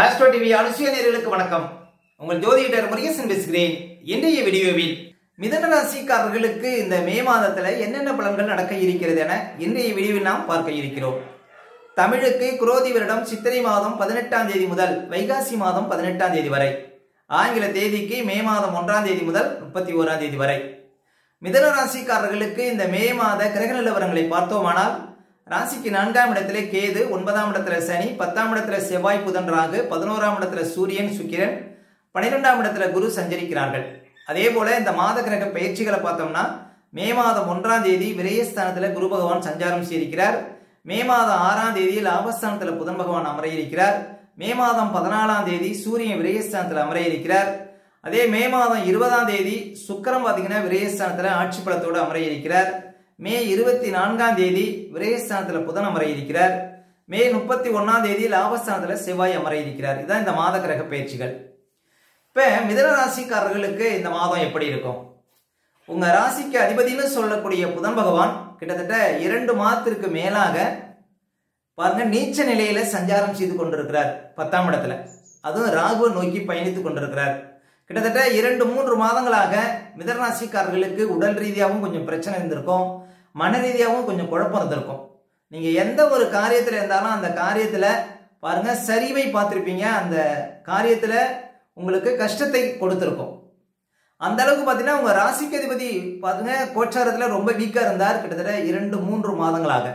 Astro TV அனுசிய நேயர்களுக்கு வணக்கம். உங்கள் ஜோதிடர் முருகேசன் பேசுகிறேன். இன்றைய வீடியோவில் மிதுன ராசிக்காரர்களுக்கு இந்த மே மாதத்துல என்னென்ன பலன்கள் நடக்க இருக்கிறது என இன்றைய வீடியோவில் நாம் பார்க்க இருக்கிறோம். தமிழுக்கு குரோதி வருடம் சித்திரை மாதம் 18ஆம் தேதி முதல் வைகாசி மாதம் 18ஆம் தேதி வரை, ஆங்கில தேதிக்கு மே மாதம் 1ஆம் தேதி முதல் 31ஆம் தேதி வரை. மிதுன ராசிக்காரர்களுக்கு இந்த மே மாத கிரக நிலவரங்களை பார்த்தோமானால், ராசிக்கு 4ஆம் இடத்திலே கேது, 9ஆம் இடத்துல சனி, 10ஆம் இடத்துல செவ்வாய் புதன் ராகு, 11ஆம் இடத்துல சூரியன் சுக்கிரன், 12ஆம் இடத்துல குரு சஞ்சரிக்கிறார்கள். அதே போல இந்த மாத கிரக பயிற்சிகளை பார்த்தோம்னா, மே மாதம் 1ஆம் தேதி விரயஸ்தானத்துல குரு பகவான் சஞ்சாரம் செய்திருக்கிறார். மே மாதம் 6ஆம் தேதி லாபஸ்தானத்துல புதன் பகவான் அமர இருக்கிறார். மே மாதம் 14ஆம் தேதி சூரியன் விரயஸ்தானத்துல அமர இருக்கிறார். அதே மே மாதம் 20ஆம் தேதி சுக்கிரன் பாத்தீங்கன்னா விரயஸ்தானத்துல ஆட்சி பலத்தோடு அமர இருக்கிறார். மே 24ஆம் தேதி விரயஸ்தானத்துல புதன் அமர இருக்கிறார். மே 31ஆம் தேதி லாபஸ்தானத்துல செவ்வாய் அமர இருக்கிறார். இதுதான் இந்த மாத கிரக பயிற்சிகள். இப்ப மிதுன ராசிக்காரர்களுக்கு இந்த மாதம் எப்படி இருக்கும்? உங்க ராசிக்கு அதிபதினு சொல்லக்கூடிய புதன் பகவான் கிட்டத்தட்ட 2 மாதத்திற்கு மேலாக பாருங்க நீச்ச நிலையில சஞ்சாரம் செய்து கொண்டிருக்கிறார் 10ஆம் இடத்துல. அதுவும் ராகுவை நோக்கி பயணித்துக் கொண்டிருக்கிறார். கிட்டத்தட்ட 2-3 மாதங்களாக மிதுன ராசிக்காரர்களுக்கு உடல் ரீதியாகவும் கொஞ்சம் பிரச்சனை இருந்திருக்கும், மன ரீதியாகவும் கொஞ்சம் குழப்பம் இருந்திருக்கும். நீங்க எந்த ஒரு காரியத்துல இருந்தாலும் அந்த காரியத்துல பாருங்க சரிவை பார்த்திருப்பீங்க, அந்த காரியத்துல உங்களுக்கு கஷ்டத்தை கொடுத்திருக்கும். அந்த அளவுக்கு பாத்தீங்கன்னா உங்க ராசிக்கு அதிபதி பாருங்க கோச்சாரத்துல ரொம்ப வீக்கா இருந்தார் கிட்டத்தட்ட 2-3 மாதங்களாக.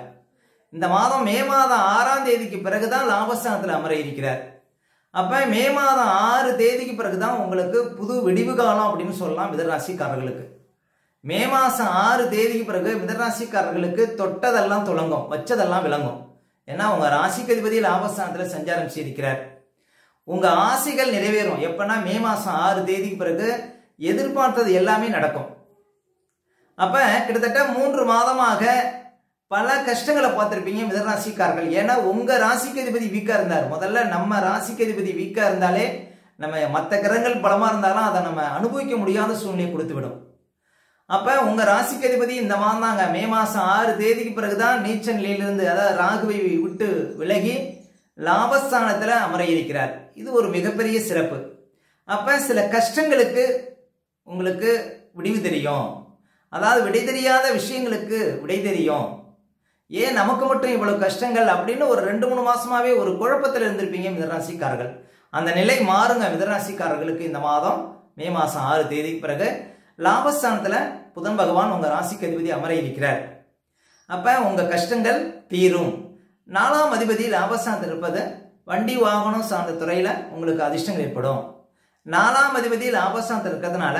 இந்த மாதம் மே மாதம் 6ஆம் தேதிக்கு பிறகுதான் லாபஸ்தானத்துல அமர இருக்கிறார். அப்ப மே மாதம் 6 தேதிக்கு பிறகுதான் உங்களுக்கு புது விடிவு காலம் அப்படின்னு சொல்லலாம் மிதுனராசிக்காரர்களுக்கு. மே மாசம் 6 தேதிக்கு பிறகு மிதுனராசிக்காரர்களுக்கு தொட்டதெல்லாம் துலங்கும், வச்சதெல்லாம் விளங்கும். ஏன்னா உங்க ராசிக்கு அதிபதி லாபஸ்தானத்துல சஞ்சாரம் செய்திருக்கிறார். உங்க ஆசைகள் நிறைவேறும். எப்பன்னா மே மாசம் 6 தேதிக்கு பிறகு எதிர்பார்த்தது எல்லாமே நடக்கும். அப்ப கிட்டத்தட்ட 3 மாதமாக பல கஷ்டங்களை பார்த்திருப்பீங்க மிதுனராசிக்காரர்கள். ஏன்னா உங்க ராசிக்கு அதிபதி வீக்கா இருந்தார். முதல்ல நம்ம ராசிக்கு அதிபதி வீக்கா இருந்தாலே நம்ம மற்ற கிரகங்கள் பலமா இருந்தாலும் அதை நம்ம அனுபவிக்க முடியாத சூழ்நிலை கொடுத்து விடும். அப்ப உங்க ராசிக்கு அதிபதி இந்த மாதம் தாங்க மே மாசம் 6 தேதிக்கு பிறகுதான் நீச்ச நிலையிலிருந்து, அதாவது ராகுவை விட்டு விலகி லாபஸ்தானத்துல அமர இருக்கிறார். இது ஒரு மிகப்பெரிய சிறப்பு. அப்ப சில கஷ்டங்களுக்கு உங்களுக்கு விடிவு தெரியும், அதாவது விடை தெரியாத விஷயங்களுக்கு விடை தெரியும். ஏன் நமக்கு மட்டும் இவ்வளவு கஷ்டங்கள் அப்படின்னு ஒரு 2-3 மாசமாவே ஒரு குழப்பத்தில் இருந்திருப்பீங்க மிதுனராசிக்காரர்கள். அந்த நிலை மாறுங்க மிதுனராசிக்காரர்களுக்கு இந்த மாதம் மே மாசம் 6 தேதிக்கு பிறகு லாபஸ்தானத்துல புதன் பகவான் உங்க ராசிக்கு அதிபதி அமர இருக்கிறார். அப்ப உங்க கஷ்டங்கள் தீரும். 4ஆம் அதிபதி லாபஸ்தானத்தில் இருப்பது வண்டி வாகனம் சார்ந்த துறையில உங்களுக்கு அதிர்ஷ்டங்கள் ஏற்படும். 4ஆம் அதிபதி லாபஸ்தானத்தில் இருக்கிறதுனால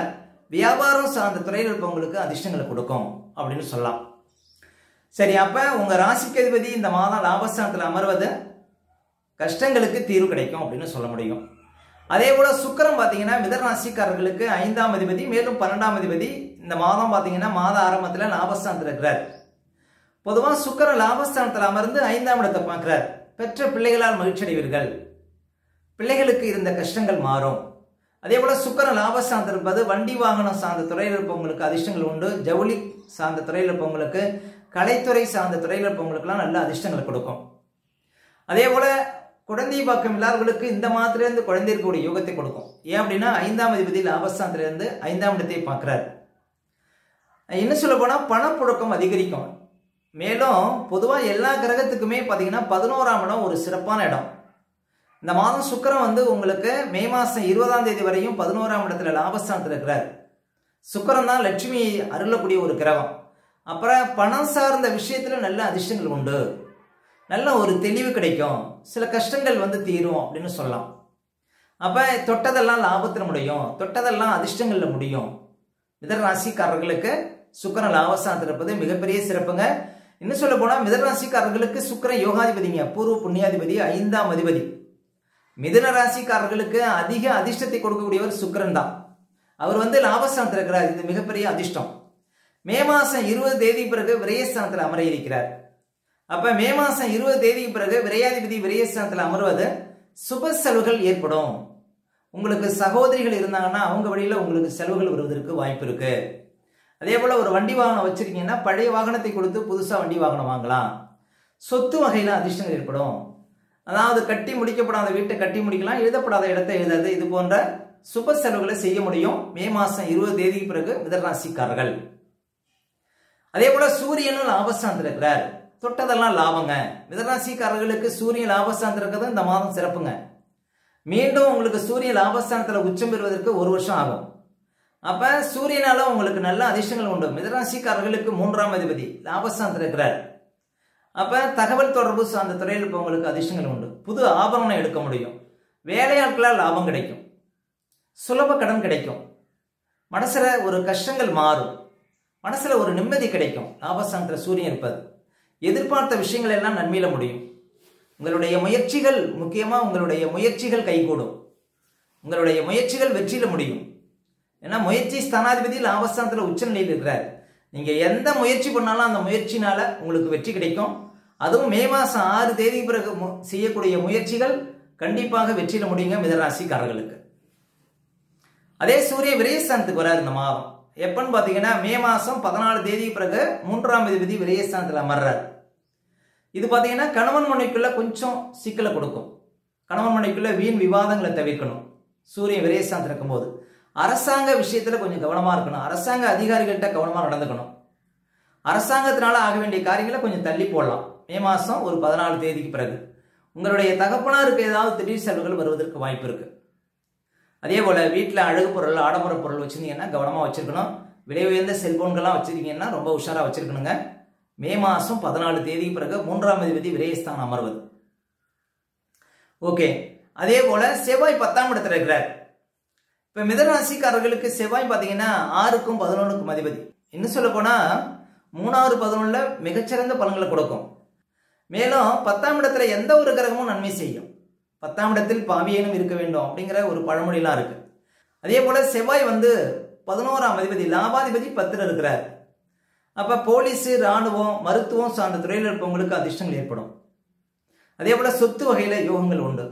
வியாபாரம் சார்ந்த துறையில் இருப்பவங்களுக்கு அதிர்ஷ்டங்களை கொடுக்கும் அப்படின்னு சொல்லலாம். சரி, அப்ப உங்க ராசிக்கு அதிபதி இந்த மாதம் லாபஸ்தானத்தில் அமர்வது கஷ்டங்களுக்கு தீர்வு கிடைக்கும் அப்படின்னு சொல்ல முடியும். அதே போல சுக்கிரன் பாத்தீங்கன்னா மிதுன ராசிக்காரர்களுக்கு 5ஆம் அதிபதி, மேலும் 12ஆம் அதிபதி இந்த மாதம் பாத்தீங்கன்னா மாத ஆரம்பத்துல லாபஸ்தானத்தில் இருக்கிறார். பொதுவா சுக்கிரன் லாபஸ்தானத்தில் அமர்ந்து 5ஆம் இடத்தை பார்க்கிறார். பெற்ற பிள்ளைகளால் மகிழ்ச்சி அடைவீர்கள், பிள்ளைகளுக்கு இருந்த கஷ்டங்கள் மாறும். அதே போல சுக்கிரன் லாபஸ்தானத்தில் இருப்பது வண்டி வாகனம் சார்ந்த துறையில் இருப்பவங்களுக்கு அதிர்ஷ்டங்கள் உண்டு. ஜவுளி சார்ந்த துறையில் இருப்பவங்களுக்கு, கலைத்துறை சார்ந்த துறையில் இருப்பவங்களுக்குலாம் நல்ல அதிர்ஷ்டங்களை கொடுக்கும். அதே போல குழந்தை பாக்கம் இல்லாதவர்களுக்கு இந்த மாதத்திலிருந்து குழந்தை இருக்கக்கூடிய யோகத்தை கொடுக்கும். ஏன் அப்படின்னா 5ஆம் அதிபதி லாபஸ்தானத்திலிருந்து 5ஆம் இடத்தை பார்க்கிறார். என்ன சொல்ல போனா பணப்புழக்கம் அதிகரிக்கும். மேலும் பொதுவா எல்லா கிரகத்துக்குமே பாத்தீங்கன்னா 11ஆம் இடம் ஒரு சிறப்பான இடம். இந்த மாதம் சுக்கிரன் உங்களுக்கு மே மாசம் 20ஆம் தேதி வரையும் 11ஆம் இடத்துல லாபஸ்தானத்தில் இருக்கிறார். சுக்கிரன் தான் லட்சுமி அருளக்கூடிய ஒரு கிரகம். அப்புறம் பணம் சார்ந்த விஷயத்துல நல்ல அதிர்ஷ்டங்கள் உண்டு, நல்ல ஒரு தெளிவு கிடைக்கும், சில கஷ்டங்கள் தீரும் அப்படின்னு சொல்லலாம். அப்ப தொட்டதெல்லாம் லாபத்தில் முடியும், தொட்டதெல்லாம் அதிர்ஷ்டங்கள்ல முடியும். மிதுன ராசிக்காரர்களுக்கு சுக்கிரன் லாபஸ்தானத்தில் இருப்பது மிகப்பெரிய சிறப்புங்க. இன்னும் சொல்ல போனா மிதுன ராசிக்காரர்களுக்கு சுக்கிரன் யோகாதிபதிங்க, பூர்வ புண்ணியாதிபதி, 5ஆம் அதிபதி. மிதுன ராசிக்காரர்களுக்கு அதிக அதிர்ஷ்டத்தை கொடுக்கக்கூடியவர் சுக்கிரன் தான். அவர் லாபஸ்தானத்தில் இருக்கிறார். இது மிகப்பெரிய அதிர்ஷ்டம். மே மாசம் 20 தேதி பிறகு விரயஸ்தானத்தில் அமர இருக்கிறார். அப்ப மே மாசம் 20 தேதிக்கு பிறகு விரையாதிபதி விரயஸ்தானத்தில் அமர்வது சுப செலவுகள் ஏற்படும். உங்களுக்கு சகோதரிகள் இருந்தாங்கன்னா அவங்க வழியில உங்களுக்கு செலவுகள் வருவதற்கு வாய்ப்பு இருக்கு. அதே போல ஒரு வண்டி வாகனம் வச்சிருக்கீங்கன்னா பழைய வாகனத்தை கொடுத்து புதுசா வண்டி வாகனம் வாங்கலாம். சொத்து வகையில அதிர்ஷ்டங்கள் ஏற்படும். அதாவது கட்டி முடிக்கப்படாத வீட்டை கட்டி முடிக்கலாம், எழுதப்படாத இடத்தை எழுதாது. இது போன்ற சுப செலவுகளை செய்ய முடியும் மே மாசம் 20 தேதிக்கு பிறகு மிதனராசிக்காரர்கள். அதே போல சூரியனும் லாபஸ்தானத்தில் இருக்கிறார், தொட்டதெல்லாம் லாபங்க. மிதனராசிக்காரர்களுக்கு சூரியன் லாபஸ்தானத்தில் இருக்கிறது இந்த மாதம் சிறப்புங்க. மீண்டும் உங்களுக்கு சூரியன் லாபஸ்தானத்தில் உச்சம் பெறுவதற்கு 1 வருஷம் ஆகும். அப்ப சூரியனால உங்களுக்கு நல்ல அதிர்ஷ்டங்கள் உண்டு. மிதனராசிக்காரர்களுக்கு 3ஆம் அதிபதி லாபஸ்தானத்தில் இருக்கிறார். அப்ப தகவல் தொடர்பு சார்ந்த துறையில் இப்போ உங்களுக்கு அதிர்ஷ்டங்கள் உண்டு. புது ஆபரணம் எடுக்க முடியும், வேலையாட்களால் லாபம் கிடைக்கும், சுலப கடன் கிடைக்கும், மனசுல ஒரு கஷ்டங்கள் மாறும், மனசுல ஒரு நிம்மதி கிடைக்கும். லாபஸ்தானத்தில் சூரியன் இருப்பது எதிர்பார்த்த விஷயங்கள் எல்லாம் நன்மையில முடியும். உங்களுடைய முயற்சிகள், முக்கியமா உங்களுடைய முயற்சிகள் கைகூடும், உங்களுடைய முயற்சிகள் வெற்றியில முடியும். ஏன்னா முயற்சி ஸ்தானாதிபதி லாபஸ்தானத்தில் உச்ச நிலையில் இருக்கிறார். நீங்க எந்த முயற்சி பண்ணாலும் அந்த முயற்சினால உங்களுக்கு வெற்றி கிடைக்கும். அதுவும் மே மாசம் 6 தேதி பிறகு செய்யக்கூடிய முயற்சிகள் கண்டிப்பாக வெற்றியில முடியுங்க மிதனராசிக்காரர்களுக்கு. அதே சூரிய விரயஸ்தானத்துக்கு வராரு இந்த மாதம். எப்பன்னு பாத்தீங்கன்னா மே மாசம் 14 தேதி பிறகு 3ஆம் அதிபதி விரயஸ்தானத்தில் அமர்றார். இது பாத்தீங்கன்னா கணவன் மனைவிக்குள்ள கொஞ்சம் சிக்கலை கொடுக்கும். கணவன் மனைவிக்குள்ள வீண் விவாதங்களை தவிர்க்கணும். சூரியன் விரயஸ்தானத்தில் இருக்கும்போது அரசாங்க விஷயத்துல கொஞ்சம் கவனமா இருக்கணும். அரசாங்க அதிகாரிகள்கிட்ட கவனமா நடந்துக்கணும். அரசாங்கத்தினால ஆக வேண்டிய காரியங்களை கொஞ்சம் தள்ளி போடலாம். மே மாசம் ஒரு 14 தேதிக்கு பிறகு உங்களுடைய தகப்பனாருக்கு ஏதாவது திடீர் செலவுகள் வருவதற்கு வாய்ப்பு இருக்கு. அதே போல வீட்டில் அழகு பொருள், ஆடம்பர பொருள் வச்சிருந்தீங்கன்னா கவனமா வச்சிருக்கணும். விலை உயர்ந்த செல்போன்கள்லாம் வச்சிருக்கீங்கன்னா ரொம்ப உஷாரா வச்சிருக்கணுங்க. மே மாசம் 14 தேதிக்கு பிறகு 3ஆம் அதிபதி விரயஸ்தானம் அமர்வது. ஓகே. அதே போல செவ்வாய் 10ஆம் இடத்துல இருக்கிறார். இப்ப மிதனராசிக்காரர்களுக்கு செவ்வாய் பாத்தீங்கன்னா 6க்கும் 11க்கும் அதிபதி. இன்னும் சொல்ல போனா 3, 11ல மிகச்சிறந்த பலன்களை கொடுக்கும். மேலும் 10ஆம் இடத்துல எந்த ஒரு கிரகமும் நன்மை செய்யும். 10ஆம் இடத்தில் பாவியேனும் இருக்க வேண்டும் அப்படிங்கிற ஒரு பழமொழிலாம் இருக்கு. அதே போல செவ்வாய் 11ஆம் அதிபதி, லாபாதிபதி 10ல் இருக்கிறார். அப்ப போலீஸ், ராணுவம், மருத்துவம் சார்ந்த துறையில் இருப்பவங்களுக்கு அதிர்ஷ்டங்கள் ஏற்படும். அதே போல சொத்து வகையில யோகங்கள் உண்டு.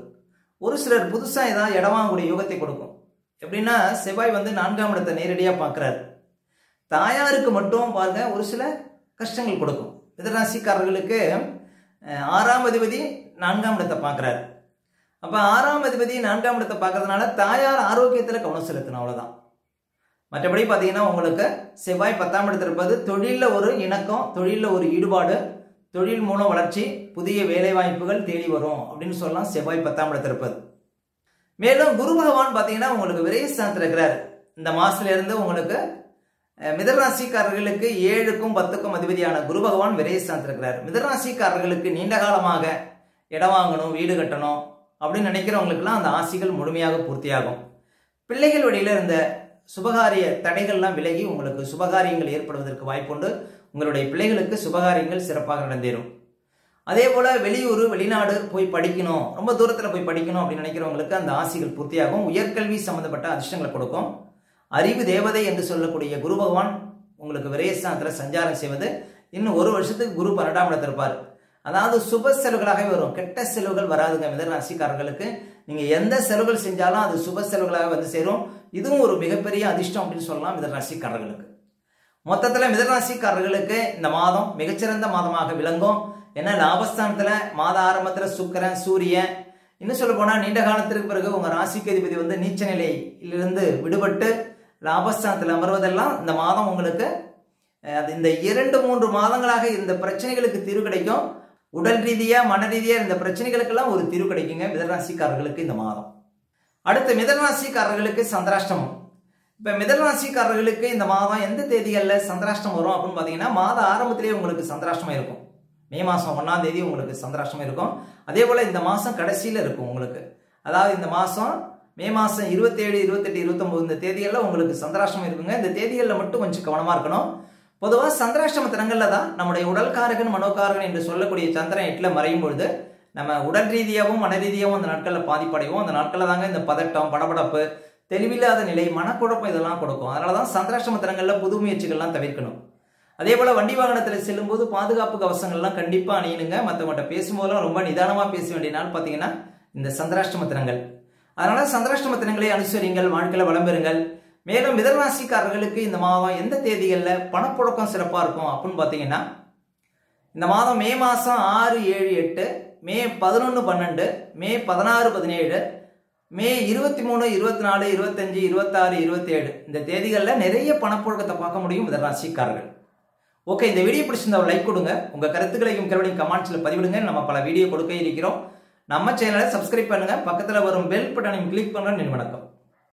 ஒரு சிலர் புதுசா ஏதாவது இடம் வாங்கக்கூடிய யோகத்தை கொடுக்கும். எப்படின்னா செவ்வாய் 4ஆம் இடத்தை நேரடியா பார்க்கிறார். தாயாருக்கு மட்டும் பாருங்க ஒரு சில கஷ்டங்கள் கொடுக்கும். மிதனராசிக்காரர்களுக்கு 6ஆம் அதிபதி 4ஆம் இடத்தை பார்க்கிறார். அப்ப 6ஆம் அதிபதி 4ஆம் இடத்தை பார்க்கறதுனால தாயார் ஆரோக்கியத்துல கவனம் செலுத்தணும், அவ்வளவுதான். மற்றபடி பாத்தீங்கன்னா உங்களுக்கு செவ்வாய் 10ஆம் இடத்துல இருப்பது தொழில ஒரு இணக்கம், தொழில ஒரு ஈடுபாடு, தொழில் மூலம் வளர்ச்சி, புதிய வேலை வாய்ப்புகள் தேடி வரும் அப்படின்னு சொல்லலாம் செவ்வாய் 10ஆம் இடத்துல இருப்பது. மேலும் குரு பகவான் பாத்தீங்கன்னா உங்களுக்கு விரயஸ்தானத்தில் இருக்கிறார். இந்த மாசத்துல இருந்து உங்களுக்கு மிதனராசிக்காரர்களுக்கு 7க்கும் 10க்கும் அதிபதியான குரு பகவான் விரயஸ்தானத்தில் இருக்கிறார். மிதனராசிக்காரர்களுக்கு நீண்ட காலமாக இடம் வாங்கணும், வீடு கட்டணும் அப்படின்னு நினைக்கிறவங்களுக்குலாம் அந்த ஆசைகள் முழுமையாக பூர்த்தியாகும். பிள்ளைகள் வழியில இருந்த சுபகாரிய தடைகள்லாம் விலகி உங்களுக்கு சுபகாரியங்கள் ஏற்படுவதற்கு வாய்ப்புண்டு. உங்களுடைய பிள்ளைகளுக்கு சுபகாரியங்கள் சிறப்பாக நடந்தேறும். அதே போல வெளியூர், வெளிநாடு போய் படிக்கணும், ரொம்ப தூரத்துல போய் படிக்கணும் அப்படின்னு நினைக்கிறவங்களுக்கு அந்த ஆசைகள் பூர்த்தியாகும். உயர்கல்வி சம்பந்தப்பட்ட அதிர்ஷ்டங்களை கொடுக்கும். அறிவு தேவதை என்று சொல்லக்கூடிய குரு பகவான் உங்களுக்கு விரயஸ்தானத்துல சஞ்சாரம் செய்வது. இன்னும் 1 வருஷத்துக்கு குரு 12ஆம் இடத்துல இருப்பார். அதாவது சுப செலவுகளாகவே வரும், கெட்ட செலவுகள் வராதுங்க மிதனராசிக்காரர்களுக்கு. நீங்க எந்த செலவுகள் செஞ்சாலும் அது சுப செலவுகளாக வந்து சேரும். இதுவும் ஒரு மிகப்பெரிய அதிர்ஷ்டம் அப்படின்னு சொல்லலாம் மிதனராசிக்காரர்களுக்கு. மொத்தத்துல மிதனராசிக்காரர்களுக்கு இந்த மாதம் மிகச்சிறந்த மாதமாக விளங்கும். ஏன்னா லாபஸ்தானத்துல மாத ஆரம்பத்துல சுக்கிரன், சூரியன், இன்னும் சொல்ல போனா நீண்ட காலத்திற்கு பிறகு உங்க ராசிக்கு அதிபதி நீச்ச நிலையிலிருந்து விடுபட்டு லாபஸ்தானத்தில் அமர்வதெல்லாம் இந்த மாதம் உங்களுக்கு இந்த 2-3 மாதங்களாக இந்த பிரச்சனைகளுக்கு தீர்வு கிடைக்கும். உடல் ரீதியா, மன ரீதியா இந்த பிரச்சனைகளுக்கெல்லாம் ஒரு தீர்வு கிடைக்குங்க மிதனராசிக்காரர்களுக்கு இந்த மாதம். அடுத்து மிதனராசிக்காரர்களுக்கு சந்திராஷ்டமம். இப்ப மிதனராசிக்காரர்களுக்கு இந்த மாதம் எந்த தேதிகள்ல சந்திராஷ்டம் வரும் அப்படின்னு பாத்தீங்கன்னா மாத ஆரம்பத்திலேயே உங்களுக்கு சந்திராஷ்டமம் இருக்கும். மே மாசம் 1ஆம் தேதி உங்களுக்கு சந்திராஷ்டமம் இருக்கும். அதே போல இந்த மாசம் கடைசியில இருக்கும் உங்களுக்கு. அதாவது இந்த மாசம் மே மாசம் 27, 28, 29 இந்த தேதிகள்ல உங்களுக்கு சந்திராஷ்டமம் இருக்குங்க. இந்த தேதிகள்ல மட்டும் கொஞ்சம் கவனமா இருக்கணும். பொதுவாக சந்திராஷ்டம தினங்கள்ல தான் நம்முடைய உடல்காரகன், மனோகாரகன் என்று சொல்லக்கூடிய சந்திரன் 8ல மறையும் பொழுது நம்ம உடல் ரீதியாகவும் மன ரீதியாகவும் அந்த நாட்கள்ல பாதிப்படைவோம். அந்த நாட்கள்ல தாங்க இந்த பதட்டம், படபடப்பு, தெளிவில்லாத நிலை, மனக்குழப்பம் இதெல்லாம் கொடுக்கும். அதனாலதான் சந்திராஷ்டம தினங்கள்ல புது முயற்சிகள்லாம் தவிர்க்கணும். அதே போல வண்டி வாகனத்தில் செல்லும் போது பாதுகாப்பு கவசங்கள்லாம் கண்டிப்பா அணியணுங்க. மற்றவங்கள்ட்ட பேசும்போதெல்லாம் ரொம்ப நிதானமா பேச வேண்டிய நாள் பாத்தீங்கன்னா இந்த சந்திராஷ்டம தினங்கள். அதனால சந்திராஷ்டம தினங்களை அனுசரிங்கள், வாழ்க்கையில வளம் பெறுங்கள். மேலும் மிதனராசிக்காரர்களுக்கு இந்த மாதம் எந்த தேதிகள்ல பணப்புழக்கம் சிறப்பா இருக்கும் அப்படின்னு பாத்தீங்கன்னா இந்த மாதம் மே மாசம் 6, 7, 8, மே 11, 12, மே 16, 17, மே 23, 24, 25, 26, 27 இந்த தேதிகளில் நிறைய பணப்புழக்கத்தை பார்க்க முடியும் மிதுன ராசிக்காரர்கள். ஓகே, இந்த வீடியோ பிடிச்சிருந்தா லைக் கொடுங்க, உங்க கருத்துக்களையும் கேள்வியும் கமெண்ட்ஸ்ல பதிவிடுங்க. நம்ம பல வீடியோ கொடுக்க இருக்கிறோம். நம்ம சேனலை சப்ஸ்கிரைப் பண்ணுங்க, பக்கத்தில் வரும் பெல் பட்டனையும் கிளிக் பண்ணுங்க. வணக்கம்.